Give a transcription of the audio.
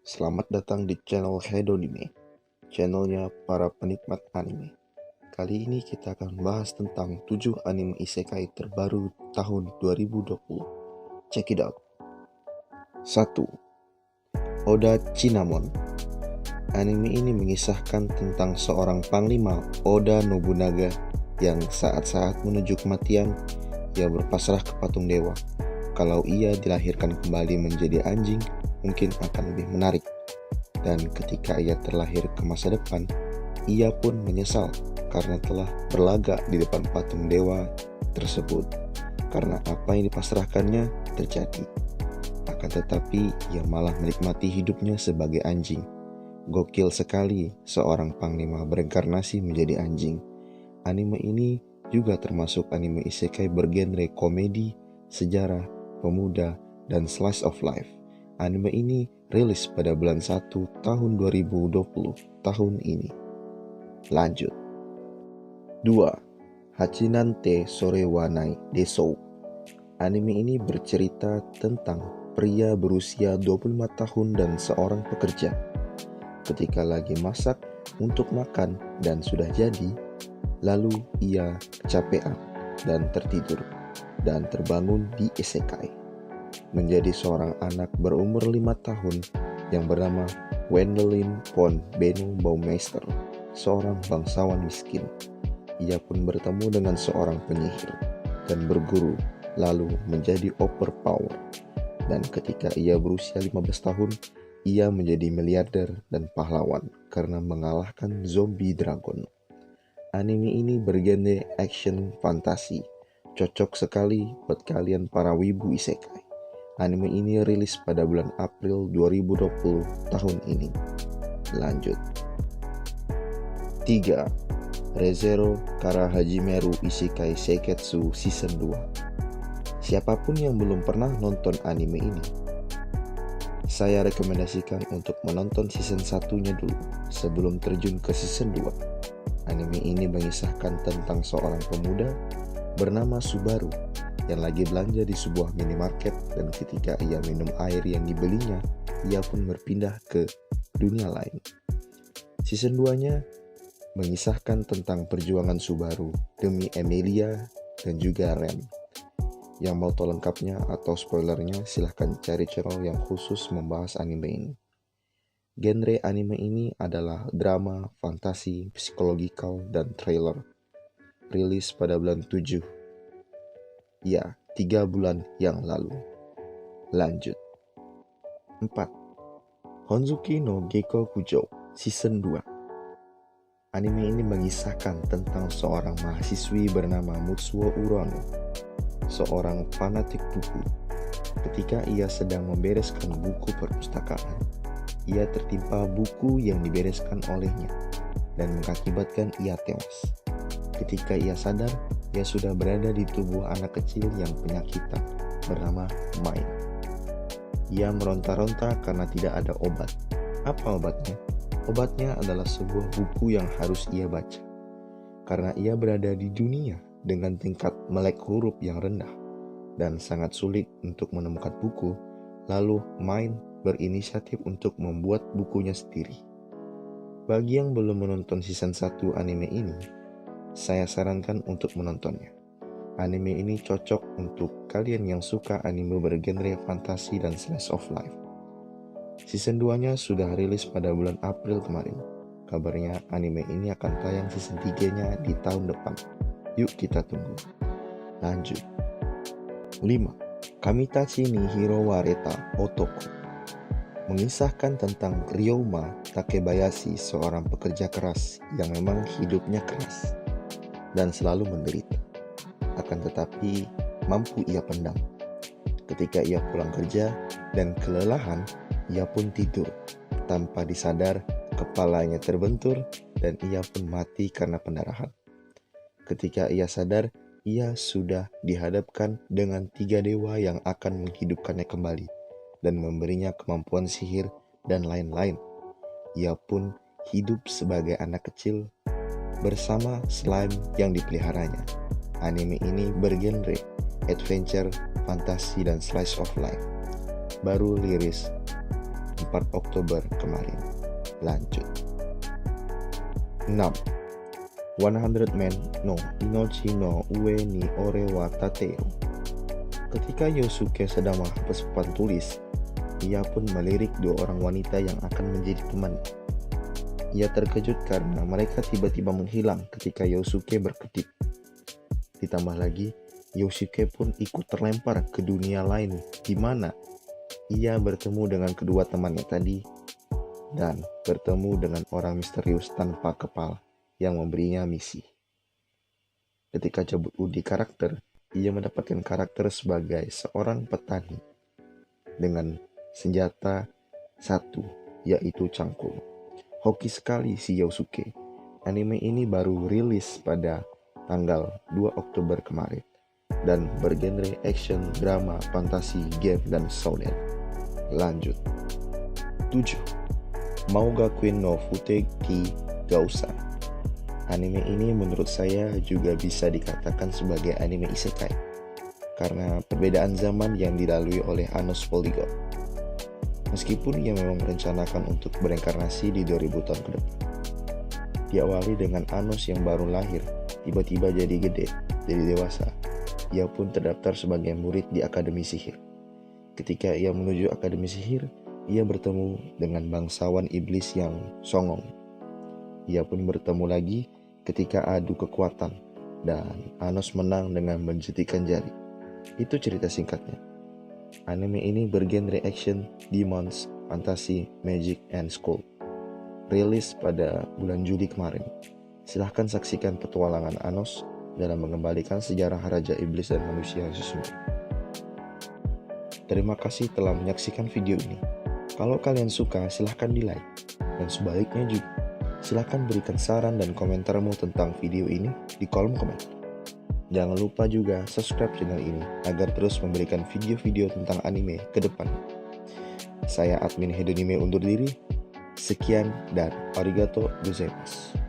Selamat datang di channel Hedonime, channelnya para penikmat anime. Kali ini kita akan bahas tentang 7 anime isekai terbaru tahun 2020. Check it out. 1. Oda Cinnamon. Anime ini mengisahkan tentang seorang panglima Oda Nobunaga yang saat-saat menuju kematian, ia berpasrah ke patung dewa. Kalau ia dilahirkan kembali menjadi anjing, mungkin akan lebih menarik. Dan ketika ia terlahir ke masa depan, ia pun menyesal karena telah berlagak di depan patung dewa tersebut, karena apa yang dipasrahkannya terjadi. Akan tetapi, ia malah menikmati hidupnya sebagai anjing. Gokil sekali seorang panglima bereinkarnasi menjadi anjing. Anime ini juga termasuk anime isekai bergenre komedi, sejarah, pemuda, dan slice of life. Anime ini rilis pada bulan 1 tahun 2020 tahun ini. Lanjut. 2. Hachinante Sore wa Nai Desou. Anime ini bercerita tentang pria berusia 25 tahun dan seorang pekerja. Ketika lagi masak untuk makan dan sudah jadi, lalu ia kecapean dan tertidur dan terbangun di isekai menjadi seorang anak berumur 5 tahun yang bernama Wendelin von Benno Baumeister, seorang bangsawan miskin. Ia pun bertemu dengan seorang penyihir dan berguru, lalu menjadi overpower. Dan ketika ia berusia 15 tahun, ia menjadi miliarder dan pahlawan karena mengalahkan zombie dragon. Anime ini bergenre action fantasi, cocok sekali buat kalian para wibu isekai. Anime ini rilis pada bulan April 2020 tahun ini. Lanjut. 3. Re:Zero Kara Hajimeru Isekai Seiketsu Season 2. Siapapun yang belum pernah nonton anime ini, saya rekomendasikan untuk menonton season 1-nya dulu sebelum terjun ke season 2. Anime ini mengisahkan tentang seorang pemuda bernama Subaru yang lagi belanja di sebuah minimarket, dan ketika ia minum air yang dibelinya, ia pun berpindah ke dunia lain. Season 2-nya mengisahkan tentang perjuangan Subaru demi Emilia dan juga Ren. Yang mau tahu lengkapnya atau spoilernya, silahkan cari channel yang khusus membahas anime ini. Genre anime ini adalah drama, fantasi, psikologikal, dan thriller. Rilis pada bulan 7. Ya, 3 bulan yang lalu. Lanjut. 4. Honzuki no Gekko Kujo Season 2. Anime ini mengisahkan tentang seorang mahasiswi bernama Mutsuo Urano, seorang fanatik buku. Ketika ia sedang membereskan buku perpustakaan, ia tertimpa buku yang dibereskan olehnya dan mengakibatkan ia tewas. Ketika ia sadar, ia sudah berada di tubuh anak kecil yang penyakitan bernama Mai. Ia meronta-ronta karena tidak ada obat. Apa obatnya? Obatnya adalah sebuah buku yang harus ia baca. Karena ia berada di dunia dengan tingkat melek huruf yang rendah dan sangat sulit untuk menemukan buku, lalu Mai berinisiatif untuk membuat bukunya sendiri. Bagi yang belum menonton season 1 anime ini, saya sarankan untuk menontonnya. Anime ini cocok untuk kalian yang suka anime bergenre fantasi dan slice of life. Season 2-nya sudah rilis pada bulan April kemarin. Kabarnya anime ini akan tayang season 3-nya di tahun depan. Yuk kita tunggu. Lanjut. 5. Kamitachi ni Hiro wa Reta Otoko. Mengisahkan tentang Ryouma Takebayashi, seorang pekerja keras yang memang hidupnya keras dan selalu menderita. Akan tetapi mampu ia pendam. Ketika ia pulang kerja dan kelelahan, ia pun tidur. Tanpa disadar, kepalanya terbentur dan ia pun mati karena pendarahan. Ketika ia sadar, ia sudah dihadapkan dengan 3 dewa yang akan menghidupkannya kembali dan memberinya kemampuan sihir dan lain-lain. Ia pun hidup sebagai anak kecil bersama slime yang dipeliharanya. Anime ini bergenre adventure, fantasi, dan slice of life. Baru liris 4 Oktober kemarin. Lanjut. 6. 100 Men no Inochi no Ue ni Ore wa Tateo. Ketika Yosuke sedang menghapus papan tulis, ia pun melirik 2 orang wanita yang akan menjadi teman. Ia terkejut karena mereka tiba-tiba menghilang ketika Yosuke berkedip. Ditambah lagi, Yosuke pun ikut terlempar ke dunia lain di mana ia bertemu dengan kedua temannya tadi dan bertemu dengan orang misterius tanpa kepala yang memberinya misi. Ketika cabut uji karakter, ia mendapatkan karakter sebagai seorang petani dengan senjata 1, yaitu cangkul. Hoki sekali si Yosuke. Anime ini baru rilis pada tanggal 2 Oktober kemarin dan bergenre action, drama, fantasi, game, dan shonen. Lanjut. 7. Mauga Queen no Futeki Gausa. Anime ini menurut saya juga bisa dikatakan sebagai anime isekai karena perbedaan zaman yang dilalui oleh Anos Polygon. Meskipun ia memang merencanakan untuk bereinkarnasi di 2000 tahun ke depan. Diawali dengan Anos yang baru lahir, tiba-tiba jadi gede, jadi dewasa. Ia pun terdaftar sebagai murid di Akademi Sihir. Ketika ia menuju Akademi Sihir, ia bertemu dengan bangsawan iblis yang songong. Ia pun bertemu lagi ketika adu kekuatan dan Anos menang dengan menjentikan jari. Itu cerita singkatnya. Anime ini bergenre action, demons, fantasi, magic, and school. Rilis pada bulan Juli kemarin. Silahkan saksikan petualangan Anos dalam mengembalikan sejarah Raja Iblis dan manusia sesungguhnya. Terima kasih telah menyaksikan video ini. Kalau kalian suka, silahkan di-like. Dan sebaliknya juga, silahkan berikan saran dan komentarmu tentang video ini di kolom komentar. Jangan lupa juga subscribe channel ini agar terus memberikan video-video tentang anime ke depan. Saya admin Hedonime undur diri. Sekian dan arigato gozaimasu.